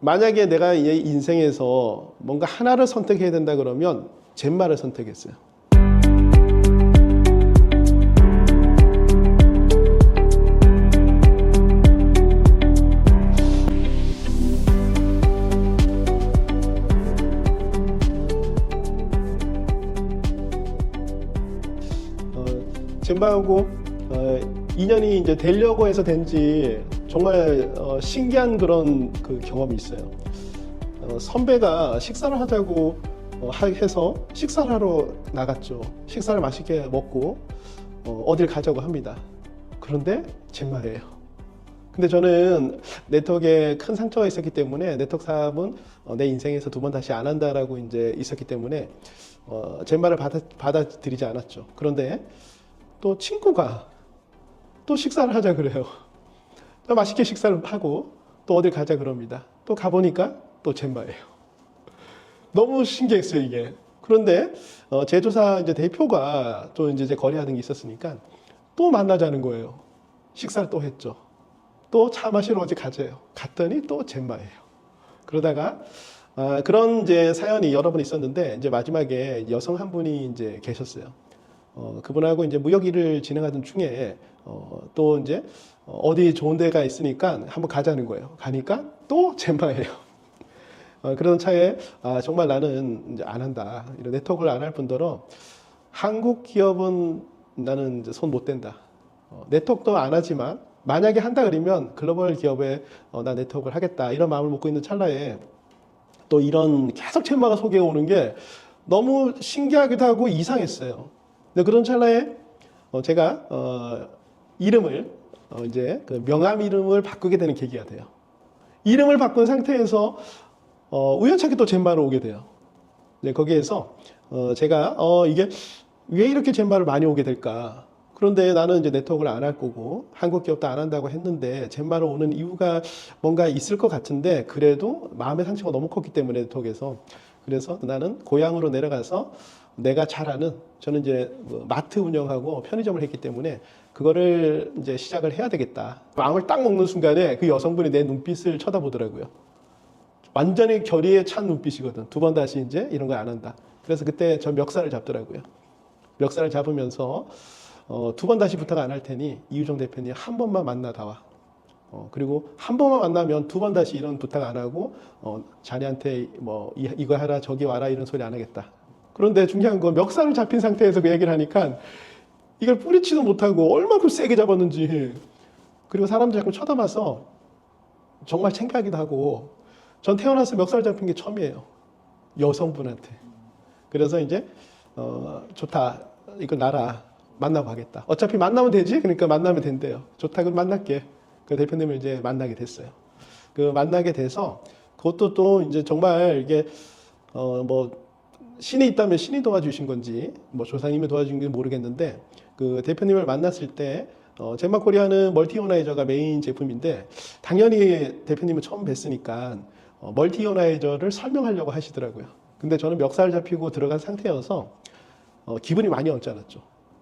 만약에 내가 이 인생에서 뭔가 하나를 선택해야 된다 그러면 젠마를 선택했어요. 젠마하고 인연이 이제 되려고 해서 된지 정말 신기한 그런 그 경험이 있어요. 선배가 식사를 하자고 해서 식사를 하러 나갔죠. 식사를 맛있게 먹고 어딜 가자고 합니다. 그런데 젠마예요. 근데 저는 네트워크에 큰 상처가 있었기 때문에 네트워크 사업은 내 인생에서 두 번 다시 안 한다라고 이제 있었기 때문에 젠마를 받아들이지 않았죠. 그런데 또 친구가 또 식사를 하자 그래요. 또 맛있게 식사를 하고 또 어딜 가자 그럽니다. 또 가보니까 또 젠마예요. 너무 신기했어요, 이게. 그런데 제조사 이제 대표가 또 이제 거래하는 게 있었으니까 또 만나자는 거예요. 식사를 또 했죠. 또 차 마시러 어디 가자요. 갔더니 또 젠마예요. 그러다가 그런 이제 사연이 여러 번 있었는데 이제 마지막에 여성 한 분이 이제 계셨어요. 그분하고 이제 무역 일을 진행하던 중에 또 이제 어디 좋은 데가 있으니까 한번 가자는 거예요. 가니까 또 젠마예요. 그런 차에 정말 나는 이제 안 한다. 이런 네트워크를 안 할 뿐더러 한국 기업은 나는 이제 손 못 댄다. 네트워크도 안 하지만 만약에 한다 그러면 글로벌 기업에 나 네트워크를 하겠다. 이런 마음을 먹고 있는 찰나에 또 이런 계속 젠마가 소개해 오는 게 너무 신기하기도 하고 이상했어요. 근데 그런 찰나에 제가 이름을 이제 그 명함 이름을 바꾸게 되는 계기가 돼요. 이름을 바꾼 상태에서 우연찮게 또 젠마로 오게 돼요. 네, 거기에서 제가 이게 왜 이렇게 젠마를 많이 오게 될까? 그런데 나는 이제 네트워크를 안 할 거고 한국 기업도 안 한다고 했는데 젠마로 오는 이유가 뭔가 있을 것 같은데 그래도 마음의 상처가 너무 컸기 때문에 네트워크에서 그래서 나는 고향으로 내려가서 내가 잘 아는 저는 이제 마트 운영하고 편의점을 했기 때문에 그거를 이제 시작을 해야 되겠다. 마음을 딱 먹는 순간에 그 여성분이 내 눈빛을 쳐다보더라고요. 완전히 결의에 찬 눈빛이거든. 두 번 다시 이제 이런 거 안 한다. 그래서 그때 저 멱살을 잡더라고요. 멱살을 잡으면서 두 번 다시 부탁 안 할 테니 이유정 대표님 한 번만 만나다와. 그리고 한 번만 만나면 두 번 다시 이런 부탁 안 하고 자네한테 뭐 이거 하라 저기 와라 이런 소리 안 하겠다. 그런데 중요한 건 멱살을 잡힌 상태에서 그 얘기를 하니까 이걸 뿌리치도 못하고 얼마큼 세게 잡았는지 그리고 사람들 자꾸 쳐다봐서 정말 창피하기도 하고 전 태어나서 멱살 잡힌 게 처음이에요. 여성분한테. 그래서 이제 좋다. 이거 나라 만나고 가겠다. 어차피 만나면 되지? 그러니까 만나면 된대요. 좋다. 그럼 만날게. 그 대표님을 이제 만나게 됐어요. 그 만나게 돼서 그것도 또 이제 정말 이게 뭐 신이 있다면 신이 도와주신 건지 뭐 조상님이 도와주신 건지 모르겠는데 그 대표님을 만났을 때 젠마 코리아는 멀티 이오나이저가 메인 제품인데 당연히 대표님을 처음 뵀으니까 멀티 이오나이저를 설명하려고 하시더라고요. 근데 저는 멱살 잡히고 들어간 상태여서 기분이 많이 언짢았죠.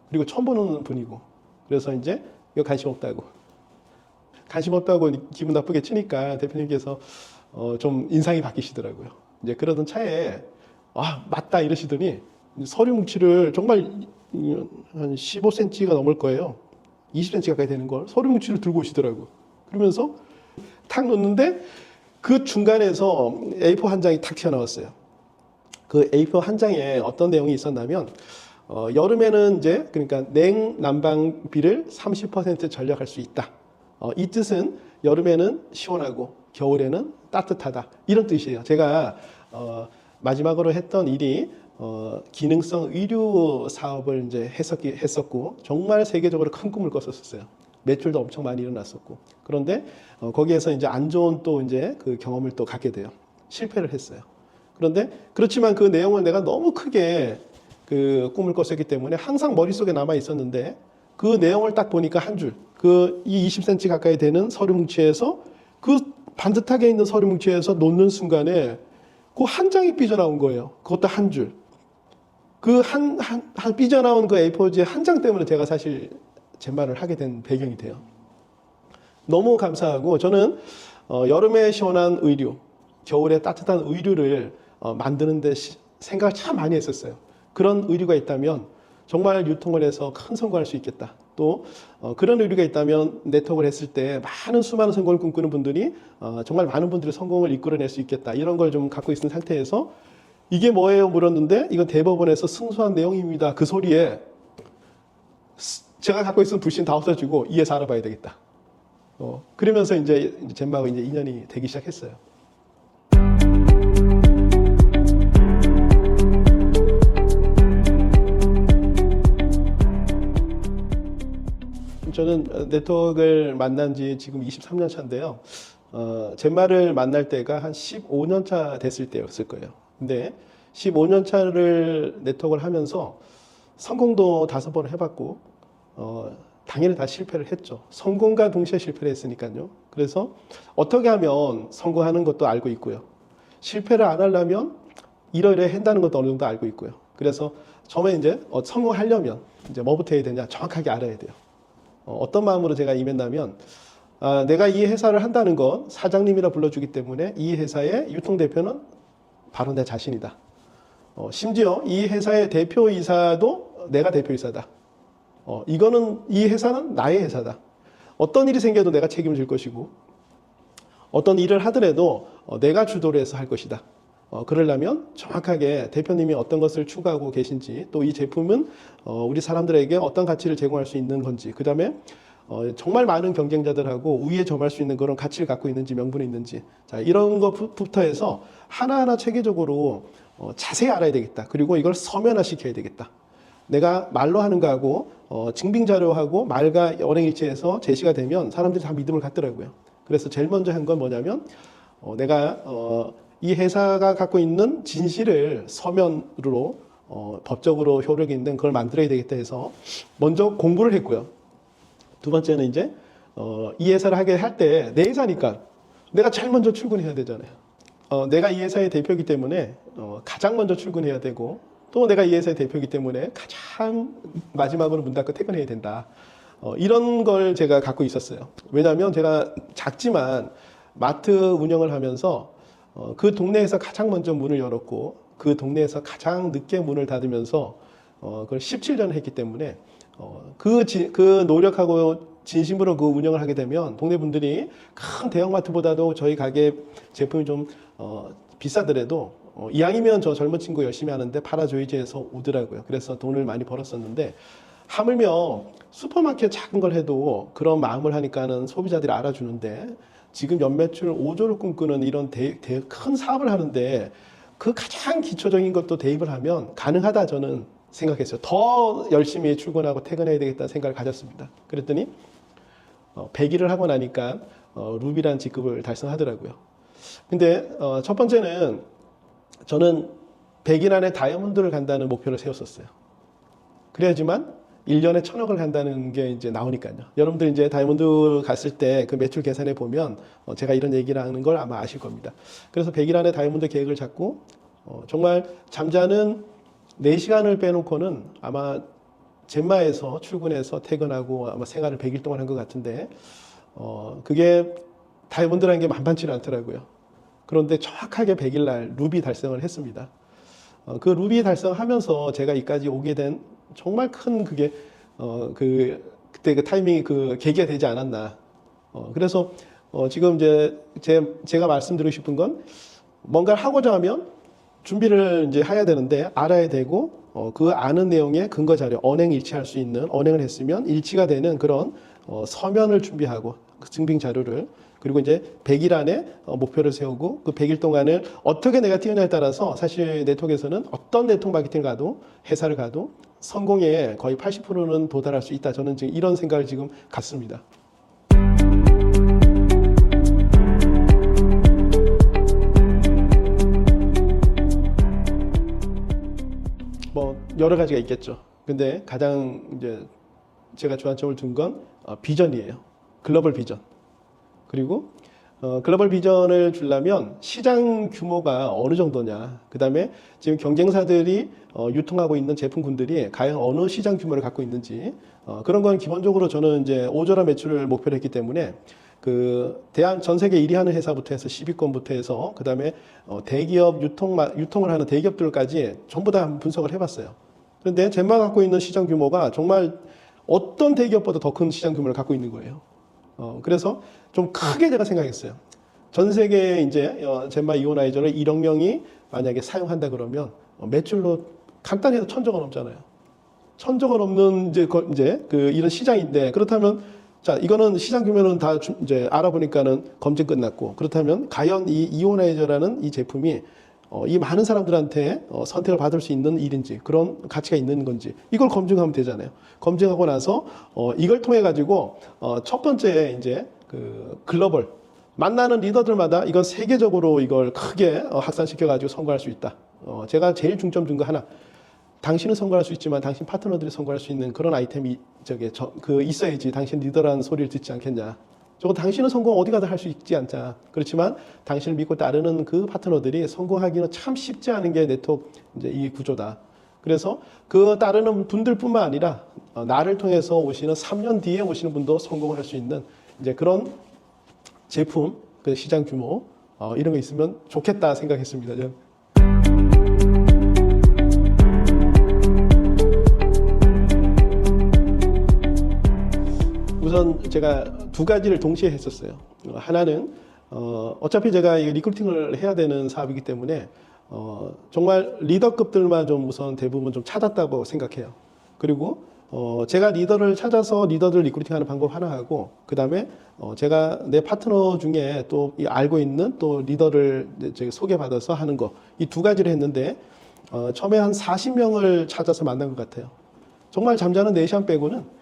그리고 처음 보는 분이고 그래서 이제 이거 관심 없다고 기분 나쁘게 치니까 대표님께서 좀 인상이 바뀌시더라고요. 이제 그러던 차에 맞다 이러시더니 서류 뭉치를 정말 한 15cm가 넘을 거예요. 20cm 가까이 되는 걸 서류 뭉치를 들고 오시더라고요. 그러면서 탁 놓는데 그 중간에서 A4 한 장이 탁 튀어나왔어요. 그 A4 한 장에 어떤 내용이 있었냐면 여름에는 이제 그러니까 냉난방비를 30% 절약할 수 있다. 이 뜻은 여름에는 시원하고 겨울에는 따뜻하다. 이런 뜻이에요. 제가 마지막으로 했던 일이 기능성 의류 사업을 이제 했었고 정말 세계적으로 큰 꿈을 꿨었어요. 매출도 엄청 많이 일어났었고 그런데 거기에서 이제 안 좋은 또 이제 그 경험을 또 갖게 돼요. 실패를 했어요. 그런데 그렇지만 그 내용을 내가 너무 크게 그 꿈을 꿨었기 때문에 항상 머릿속에 남아 있었는데 그 내용을 딱 보니까 한 줄, 이 20cm 가까이 되는 서류 뭉치에서 그 반듯하게 있는 서류 뭉치에서 놓는 순간에 그 한 장이 삐져나온 거예요. 그것도 한 줄. 그 삐져나온 그 A4지의 한 장 때문에 제가 사실 젠마를 하게 된 배경이 돼요. 너무 감사하고 저는 여름에 시원한 의류, 겨울에 따뜻한 의류를 만드는데 생각을 참 많이 했었어요. 그런 의류가 있다면 정말 유통을 해서 큰 성공할 수 있겠다. 또 그런 의류가 있다면 네트워크를 했을 때 많은 수많은 성공을 꿈꾸는 분들이 정말 많은 분들이 성공을 이끌어낼 수 있겠다. 이런 걸 좀 갖고 있는 상태에서 이게 뭐예요? 물었는데 이건 대법원에서 승소한 내용입니다. 그 소리에 제가 갖고 있는 불신 다 없어지고 이 회사 알아봐야 되겠다. 그러면서 이제 젠마하고 이제 인연이 되기 시작했어요. 저는 네트워크를 만난 지 지금 23년 차인데요. 젠마를 만날 때가 한 15년 차 됐을 때였을 거예요. 근데 15년 차를 네트워크를 하면서 성공도 5번 해봤고, 당연히 다 실패를 했죠. 성공과 동시에 실패를 했으니까요. 그래서 어떻게 하면 성공하는 것도 알고 있고요. 실패를 안 하려면 이러이러 한다는 것도 어느 정도 알고 있고요. 그래서 처음에 이제 성공하려면 이제 뭐부터 해야 되냐 정확하게 알아야 돼요. 어떤 마음으로 제가 임했냐면, 내가 이 회사를 한다는 건 사장님이라 불러주기 때문에 이 회사의 유통대표는 바로 내 자신이다. 심지어 이 회사의 대표이사도 내가 대표이사다. 이 회사는 나의 회사다. 어떤 일이 생겨도 내가 책임을 질 것이고, 어떤 일을 하더라도 내가 주도를 해서 할 것이다. 그러려면 정확하게 대표님이 어떤 것을 추구하고 계신지, 또 이 제품은 우리 사람들에게 어떤 가치를 제공할 수 있는 건지, 그 다음에 정말 많은 경쟁자들하고 우위에 점할 수 있는 그런 가치를 갖고 있는지, 명분이 있는지, 자, 이런 것부터 해서 하나하나 체계적으로 자세히 알아야 되겠다. 그리고 이걸 서면화시켜야 되겠다. 내가 말로 하는 거하고 증빙자료하고 말과 언행일치해서 제시가 되면 사람들이 다 믿음을 갖더라고요. 그래서 제일 먼저 한 건 뭐냐면, 내가 이 회사가 갖고 있는 진실을 서면으로 법적으로 효력이 있는 그걸 만들어야 되겠다 해서 먼저 공부를 했고요. 두 번째는 이제 이 회사를 하게 할 때 내 회사니까 내가 제일 먼저 출근해야 되잖아요. 내가 이 회사의 대표이기 때문에 가장 먼저 출근해야 되고, 또 내가 이 회사의 대표이기 때문에 가장 마지막으로 문 닫고 퇴근해야 된다. 이런 걸 제가 갖고 있었어요. 왜냐하면 제가 작지만 마트 운영을 하면서 그 동네에서 가장 먼저 문을 열었고, 그 동네에서 가장 늦게 문을 닫으면서 그걸 17년을 했기 때문에 그 노력하고 진심으로 그 운영을 하게 되면 동네 분들이 큰 대형마트보다도 저희 가게 제품이 좀 비싸더라도 이왕이면 저 젊은 친구 열심히 하는데 팔아줘야지 해서 오더라고요. 그래서 돈을 많이 벌었었는데, 하물며 슈퍼마켓 작은 걸 해도 그런 마음을 하니까는 소비자들이 알아주는데, 지금 연매출 5조를 꿈꾸는 이런 큰 사업을 하는데 그 가장 기초적인 것도 대입을 하면 가능하다 저는 생각했어요. 더 열심히 출근하고 퇴근해야 되겠다는 생각을 가졌습니다. 그랬더니 100일을 하고 나니까 루비라는 직급을 달성하더라고요. 근데 첫 번째는 저는 100일 안에 다이아몬드를 간다는 목표를 세웠었어요. 그래야지만 1년에 1,000억을 간다는 게 이제 나오니까요. 여러분들 이제 다이아몬드 갔을 때 그 매출 계산해 보면 제가 이런 얘기를 하는 걸 아마 아실 겁니다. 그래서 100일 안에 다이아몬드 계획을 잡고 정말 잠자는 4시간을 빼놓고는 아마 젠마에서 출근해서 퇴근하고 아마 생활을 100일 동안 한 것 같은데, 그게 다이아몬드라는 게 만만치는 않더라고요. 그런데 정확하게 100일 날 루비 달성을 했습니다. 그 루비 달성하면서 제가 이까지 오게 된 정말 큰 그게 그때 그 타이밍이 그 계기가 되지 않았나. 그래서 지금 이제 제가 말씀드리고 싶은 건, 뭔가를 하고자 하면 준비를 이제 해야 되는데 알아야 되고, 그 아는 내용의 근거 자료, 언행 일치할 수 있는, 언행을 했으면 일치가 되는 그런 서면을 준비하고 그 증빙 자료를, 그리고 이제 100일 안에 목표를 세우고 그 100일 동안을 어떻게 내가 뛰어냐에 따라서 사실 네트워크에서는 어떤 네트워크 마케팅을 가도, 회사를 가도 성공의 거의 80%는 도달할 수 있다. 저는 지금 이런 생각을 지금 갖습니다. 뭐 여러 가지가 있겠죠. 근데 가장 이제 제가 주안점을 둔 건 비전이에요. 글로벌 비전. 그리고 글로벌 비전을 주려면 시장 규모가 어느 정도냐, 그 다음에 지금 경쟁사들이 유통하고 있는 제품군들이 과연 어느 시장 규모를 갖고 있는지, 그런 건 기본적으로 저는 이제 5조라 매출을 목표로 했기 때문에 전 세계 1위 하는 회사부터 해서 10위권부터 해서 그다음에 대기업 유통을 하는 대기업들까지 전부 다 분석을 해봤어요. 그런데 젠마가 갖고 있는 시장 규모가 정말 어떤 대기업보다 더 큰 시장 규모를 갖고 있는 거예요. 그래서 좀 크게 제가 생각했어요. 전 세계에 이제 젠마 이오나이저를 1억 명이 만약에 사용한다 그러면 매출로 간단히 해도 1,000조가 넘잖아요. 1,000조가 넘는 이런 시장인데, 그렇다면 자, 이거는 시장 규모는 다 이제 알아보니까는 검증 끝났고, 그렇다면 과연 이 이오나이저라는 이 제품이 이 많은 사람들한테 선택을 받을 수 있는 일인지, 그런 가치가 있는 건지, 이걸 검증하면 되잖아요. 검증하고 나서 이걸 통해 가지고 첫 번째 이제 글로벌 만나는 리더들마다 이건 세계적으로 이걸 크게 확산시켜 가지고 성공할 수 있다. 제가 제일 중점 둔 거 하나. 당신은 성공할 수 있지만 당신 파트너들이 성공할 수 있는 그런 아이템이 있어야지 당신 리더라는 소리를 듣지 않겠냐. 저거 당신은 성공 어디 가도 할 수 있지 않자. 그렇지만 당신을 믿고 따르는 그 파트너들이 성공하기는 참 쉽지 않은 게 네트워크 이 구조다. 그래서 그 따르는 분들뿐만 아니라 나를 통해서 오시는 3년 뒤에 오시는 분도 성공을 할 수 있는 이제 그런 제품, 그 시장 규모 이런 거 있으면 좋겠다 생각했습니다. 저는. 우선 제가 두 가지를 동시에 했었어요. 하나는 어차피 제가 리크루팅을 해야 되는 사업이기 때문에 정말 리더급들만 좀 우선 대부분 좀 찾았다고 생각해요. 그리고 제가 리더를 찾아서 리더들 리크루팅하는 방법 하나 하고, 그 다음에 제가 내 파트너 중에 또 알고 있는 또 리더를 소개받아서 하는 거, 이 두 가지를 했는데 처음에 한 40명을 찾아서 만난 것 같아요. 정말 잠자는 네시안 빼고는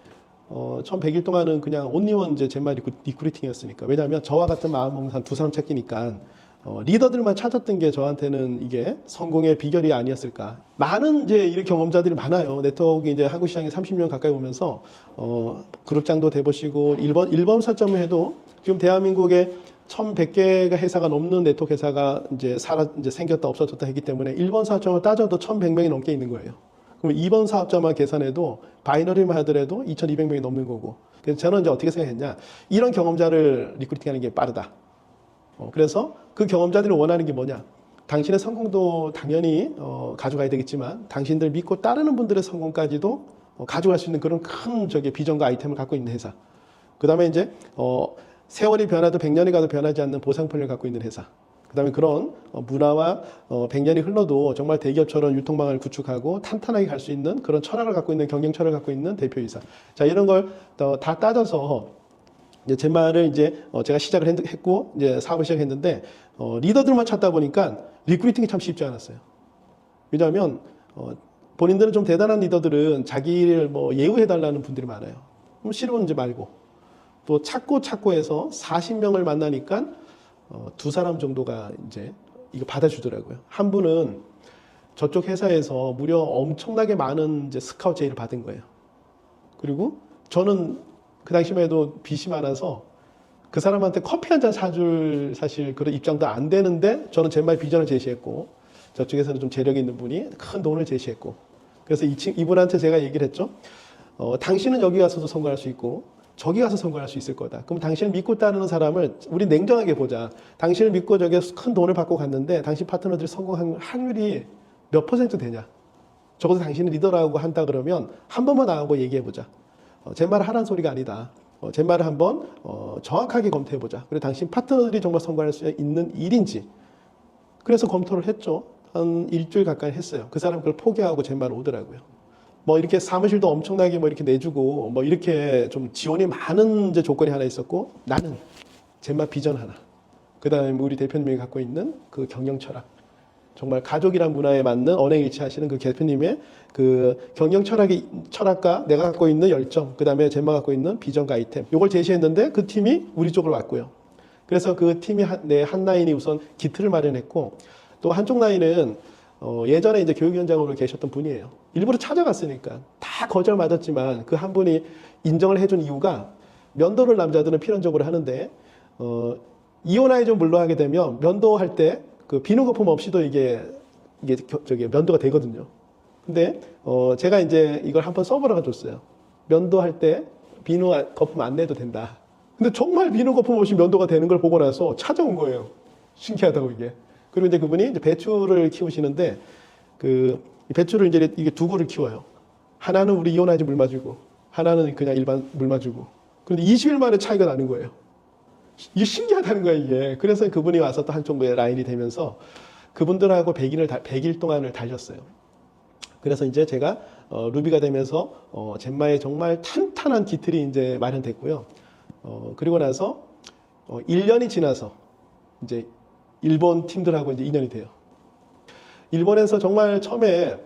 1100일 동안은 그냥 온리원 젠마 리크루팅이었으니까. 왜냐하면 저와 같은 마음 먹는 한 두 사람 찾기니까 리더들만 찾았던 게 저한테는 이게 성공의 비결이 아니었을까. 많은 이런 경험자들이 많아요. 네트워크 한국 시장에 30년 가까이 오면서 그룹장도 돼보시고 일본 사점을 해도 지금 대한민국에 1,100개가 회사가 넘는 네트워크 회사가 생겼다 없어졌다 했기 때문에 일본 사점을 따져도 1,100명이 넘게 있는 거예요. 그럼 2번 사업자만 계산해도 바이너리만 하더라도 2,200명이 넘는 거고. 그래서 저는 어떻게 생각했냐. 이런 경험자를 리크루팅하는 게 빠르다. 그래서 그 경험자들이 원하는 게 뭐냐. 당신의 성공도 당연히 가져가야 되겠지만 당신들 믿고 따르는 분들의 성공까지도 가져갈 수 있는 그런 큰 비전과 아이템을 갖고 있는 회사. 그 다음에 세월이 변화도 100년이 가도 변하지 않는 보상편을 갖고 있는 회사. 그 다음에 그런 문화와 100년이 흘러도 정말 대기업처럼 유통망을 구축하고 탄탄하게 갈 수 있는 그런 철학을 갖고 있는, 경영 철학을 갖고 있는 대표이사. 자, 이런 걸 다 따져서 젠마를 제가 시작을 했고 사업을 시작했는데 리더들만 찾다 보니까 리크루팅이 참 쉽지 않았어요. 왜냐하면 본인들은 좀 대단한 리더들은 자기를 예우해달라는 분들이 많아요. 싫으면 말고. 또 찾고 해서 40명을 만나니까 두 사람 정도가 이거 받아주더라고요. 한 분은 저쪽 회사에서 무려 엄청나게 많은 스카우트 제의를 받은 거예요. 그리고 저는 그 당시만 해도 빚이 많아서 그 사람한테 커피 한 잔 사줄 사실 그런 입장도 안 되는데 저는 젠마의 비전을 제시했고, 저쪽에서는 좀 재력이 있는 분이 큰 돈을 제시했고, 그래서 이분한테 제가 얘기를 했죠. 당신은 여기 가서도 성공할 수 있고 저기 가서 성공할 수 있을 거다. 그럼 당신을 믿고 따르는 사람을 우리 냉정하게 보자. 당신을 믿고 큰 돈을 받고 갔는데 당신 파트너들이 성공한 확률이 몇 퍼센트 되냐. 적어도 당신이 리더라고 한다 그러면 한 번만 나하고 얘기해보자. 제 말을 하라는 소리가 아니다. 제 말을 한번 정확하게 검토해보자. 그리고 당신 파트너들이 정말 성공할 수 있는 일인지. 그래서 검토를 했죠. 한 일주일 가까이 했어요. 그 사람 그걸 포기하고 제 말을 오더라고요. 이렇게 사무실도 엄청나게 이렇게 내주고 이렇게 좀 지원이 많은 조건이 하나 있었고, 나는 젠마 비전 하나. 그 다음에 우리 대표님이 갖고 있는 그 경영 철학. 정말 가족이란 문화에 맞는 언행일치하시는 그 대표님의 그 경영 철학과 내가 갖고 있는 열정, 그 다음에 젠마 갖고 있는 비전과 아이템, 요걸 제시했는데 그 팀이 우리 쪽으로 왔고요. 그래서 그 팀이 한 라인이 우선 기틀을 마련했고, 또 한쪽 라인은 예전에 교육위원장으로 계셨던 분이에요. 일부러 찾아갔으니까 다 거절 맞았지만 그 한 분이 인정을 해준 이유가, 면도를 남자들은 필연적으로 하는데 이온아이전 물러하게 되면 면도할 때 그 비누 거품 없이도 이게 면도가 되거든요. 근데 제가 이걸 한번 써보라고 줬어요. 면도할 때 비누 거품 안 내도 된다. 근데 정말 비누 거품 없이 면도가 되는 걸 보고 나서 찾아온 거예요. 신기하다고 이게. 그리고 이제 그분이 이제 배추를 키우시는데 이 배추를 이제 이게 두 고를 키워요. 하나는 우리 이온화이즈 물 마주고 하나는 그냥 일반 물 마주고. 그런데 20일 만에 차이가 나는 거예요. 이게 신기하다는 거예요, 이게. 그래서 그분이 와서 또 한쪽에 라인이 되면서 그분들하고 100일 동안을 달렸어요. 그래서 이제 제가 루비가 되면서 젠마에 정말 탄탄한 기틀이 이제 마련됐고요. 그리고 나서 1년이 지나서 이제 일본 팀들하고 이제 인연이 돼요. 일본에서 정말 처음에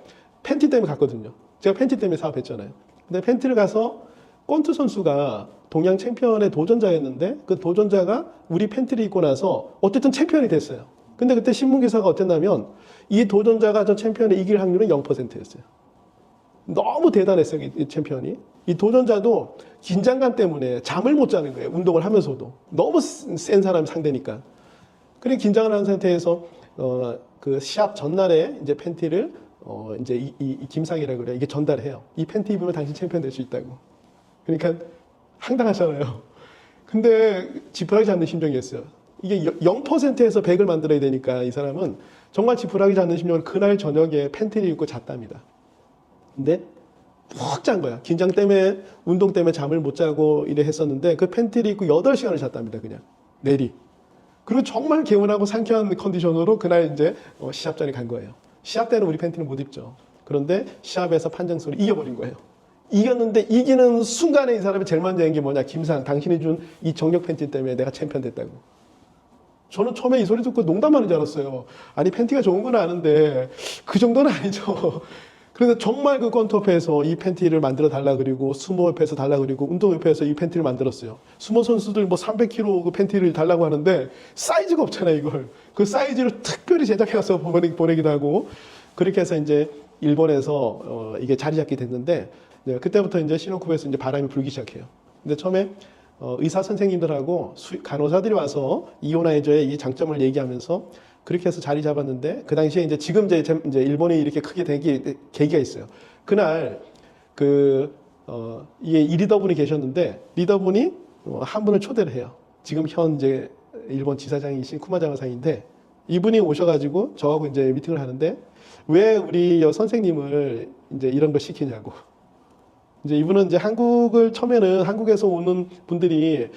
팬티 때문에 갔거든요. 제가 팬티 때문에 사업했잖아요. 근데 팬티를 가서 권투 선수가 동양 챔피언의 도전자였는데 그 도전자가 우리 팬티를 입고 나서 어쨌든 챔피언이 됐어요. 근데 그때 신문 기사가 어땠냐면 이 도전자가 저 챔피언을 이길 확률은 0%였어요. 너무 대단했어요, 이 챔피언이. 이 도전자도 긴장감 때문에 잠을 못 자는 거예요. 운동을 하면서도. 너무 센 사람 상대니까. 그래 긴장을 하는 상태에서 그 시합 전날에 이제 팬티를 이제 이 김상이라고 그래요. 이게 전달해요. 이 팬티 입으면 당신 챔피언 될 수 있다고. 그러니까 황당하잖아요. 근데 지푸라기 잡는 심정이었어요. 이게 0%에서 100을 만들어야 되니까 이 사람은 정말 지푸라기 잡는 심정으로 그날 저녁에 팬티를 입고 잤답니다. 근데 푹 잔 거야. 긴장 때문에 운동 때문에 잠을 못 자고 이래 했었는데 그 팬티를 입고 8시간을 잤답니다. 그냥 내리. 그리고 정말 개운하고 상쾌한 컨디션으로 그날 이제 시합장에 간 거예요. 시합 때는 우리 팬티는 못 입죠. 그런데 시합에서 판정수를 이겨버린 거예요. 이겼는데 이기는 순간에 이 사람이 제일 먼저 한 게 뭐냐. 김상, 당신이 준 이 정력 팬티 때문에 내가 챔피언 됐다고. 저는 처음에 이 소리 듣고 농담하는 줄 알았어요. 아니 팬티가 좋은 건 아는데 그 정도는 아니죠. 그래서 정말 그 권투협회에서 이 팬티를 만들어 달라 그리고 수모협회에서 달라 그리고 운동협회에서 이 팬티를 만들었어요. 수모 선수들 뭐 300kg 그 팬티를 달라고 하는데 사이즈가 없잖아요, 이걸. 그 사이즈를 특별히 제작해서 보내기도 하고 그렇게 해서 이제 일본에서 이게 자리 잡게 됐는데 그때부터 이제 신혼쿠에서 이제 바람이 불기 시작해요. 근데 처음에 의사 선생님들하고 간호사들이 와서 이온화이저의 이 장점을 얘기하면서 그렇게 해서 자리 잡았는데 그 당시에 이제 지금 이제 일본이 이렇게 크게 된 계기가 있어요. 그날 이게 이 리더분이 계셨는데 리더분이 한 분을 초대를 해요. 지금 현재 일본 지사장이신 쿠마자와 상인데 이분이 오셔가지고 저하고 이제 미팅을 하는데 왜 우리 선생님을 이제 이런 걸 시키냐고. 이제 이분은 이제 한국을 처음에는 한국에서 오는 분들이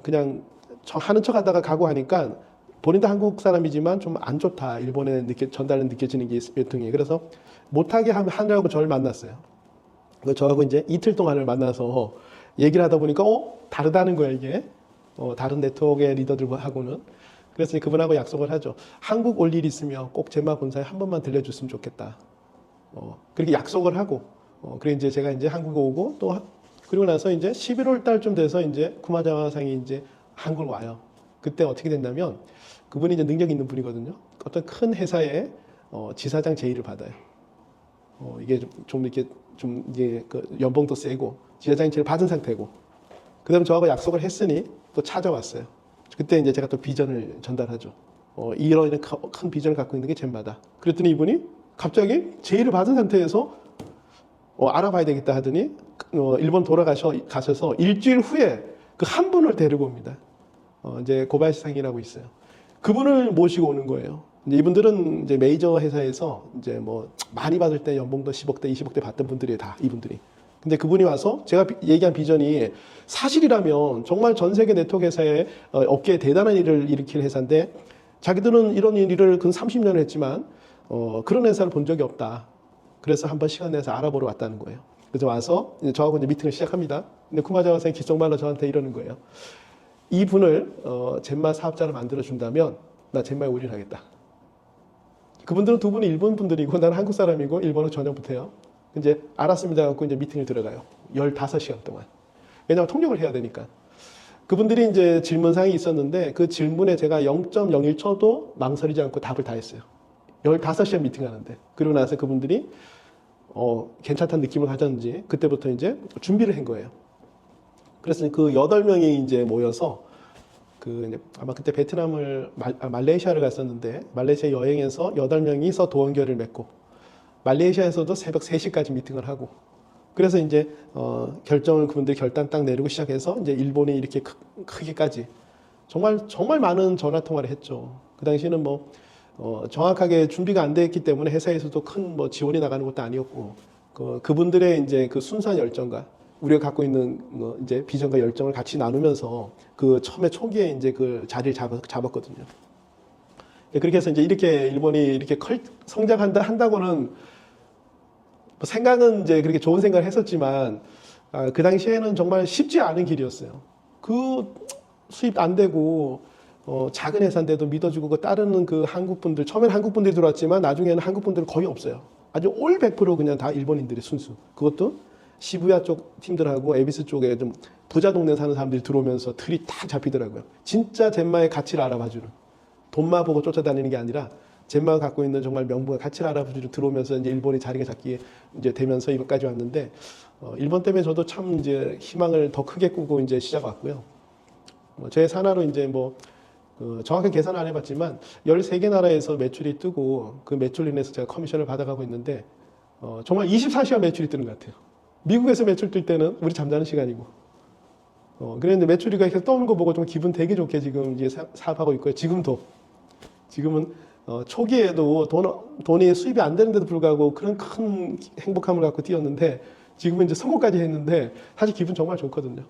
그냥 하는 척하다가 가고 하니까. 본인도 한국 사람이지만 좀 안 좋다. 일본에 전달은 느껴지는 게 몇 등이에요. 그래서 못하게 하느라고 저를 만났어요. 저하고 이제 이틀 동안을 만나서 얘기를 하다 보니까 다르다는 거예요, 이게. 다른 네트워크의 리더들하고는. 그래서 그분하고 약속을 하죠. 한국 올 일 있으면 꼭 젠마 본사에 한 번만 들려줬으면 좋겠다. 그렇게 약속을 하고. 그리고 이제 제가 이제 한국 오고 또 그리고 나서 이제 11월 달쯤 돼서 이제 쿠마자와 상이 이제 한국을 와요. 그때 어떻게 된다면 그분이 이제 능력 있는 분이거든요. 어떤 큰 회사의 지사장 제의를 받아요. 이게 이게 그 연봉도 세고 지사장 제의를 받은 상태고. 그다음에 저하고 약속을 했으니 또 찾아왔어요. 그때 이제 제가 또 비전을 전달하죠. 이런 큰 비전을 갖고 있는 게 젠마다. 그랬더니 이분이 갑자기 제의를 받은 상태에서 알아봐야 되겠다 하더니 일본 가셔서 일주일 후에 그 한 분을 데리고 옵니다. 이제 고바야시 상이라고 있어요. 그분을 모시고 오는 거예요. 이제 이분들은 이제 메이저 회사에서 이제 뭐 많이 받을 때 연봉도 10억대, 20억대 받던 분들이에요, 다 이분들이. 근데 그분이 와서 제가 얘기한 비전이 사실이라면 정말 전 세계 네트워크 회사의 업계에 대단한 일을 일으킬 회사인데 자기들은 이런 일을 근 30년을 했지만 그런 회사를 본 적이 없다. 그래서 한번 시간 내서 알아보러 왔다는 거예요. 그래서 와서 이제 저하고 이제 미팅을 시작합니다. 근데 쿠마자와 선생님 귓속말로 저한테 이러는 거예요. 이분을 젠마 사업자를 만들어 준다면 나 젠마에 올인하겠다. 그분들은 두 분이 일본 분들이고 나는 한국 사람이고 일본어 전혀 못해요. 이제 알았습니다 갖고 이제 미팅을 들어가요. 15시간 동안. 왜냐하면 통역을 해야 되니까. 그분들이 이제 질문사항이 있었는데 그 질문에 제가 0.01초도 망설이지 않고 답을 다 했어요. 15시간 미팅하는데. 그리고 나서 그분들이 괜찮다는 느낌을 가졌는지 그때부터 이제 준비를 한 거예요. 그래서 그 8명이 이제 모여서 아마 그때 베트남을 말레이시아를 갔었는데 말레이시아 여행에서 8명이서 도원결을 맺고 말레이시아에서도 새벽 3시까지 미팅을 하고 그래서 이제 결정을 그분들 결단 딱 내리고 시작해서 이제 일본이 이렇게 크기까지 정말 많은 전화 통화를 했죠. 그 당시에는 뭐 정확하게 준비가 안 돼 있기 때문에 회사에서도 큰 뭐 지원이 나가는 것도 아니었고 그분들의 이제 그 순수한 열정과 우리가 갖고 있는 이제 비전과 열정을 같이 나누면서 그 처음에 초기에 이제 그 자리를 잡았거든요. 그렇게 해서 이제 이렇게 일본이 이렇게 성장한다고는 생각은 이제 그렇게 좋은 생각을 했었지만 그 당시에는 정말 쉽지 않은 길이었어요. 그 수입 안 되고 작은 회사인데도 믿어주고 그 따르는 그 한국 분들 처음에는 한국 분들이 들어왔지만 나중에는 한국 분들은 거의 없어요. 아주 올 100% 그냥 다 일본인들이 순수. 그것도 시부야 쪽 팀들하고 에비스 쪽에 좀 부자 동네 사는 사람들이 들어오면서 틀이 딱 잡히더라고요. 진짜 젠마의 가치를 알아봐주는. 돈만 보고 쫓아다니는 게 아니라 젠마가 갖고 있는 정말 명분과 가치를 알아보고 들어오면서 이제 일본이 자리가 잡기에 이제 되면서 이것까지 왔는데 일본 때문에 저도 참 이제 희망을 더 크게 꾸고 이제 시작 왔고요. 제 산하로 이제 뭐 정확하게 계산 안 해봤지만 13개 나라에서 매출이 뜨고 그 매출 인해서 제가 커미션을 받아가고 있는데 정말 24시간 매출이 뜨는 것 같아요. 미국에서 매출 뜰 때는 우리 잠자는 시간이고 그랬는데 매출이 계속 떠오는 거 보고 좀 기분 되게 좋게 지금 이제 사업하고 있고요. 지금은 초기에도 돈이 수입이 안 되는데도 불구하고 그런 큰 행복함을 갖고 뛰었는데 지금은 이제 성공까지 했는데 사실 기분 정말 좋거든요.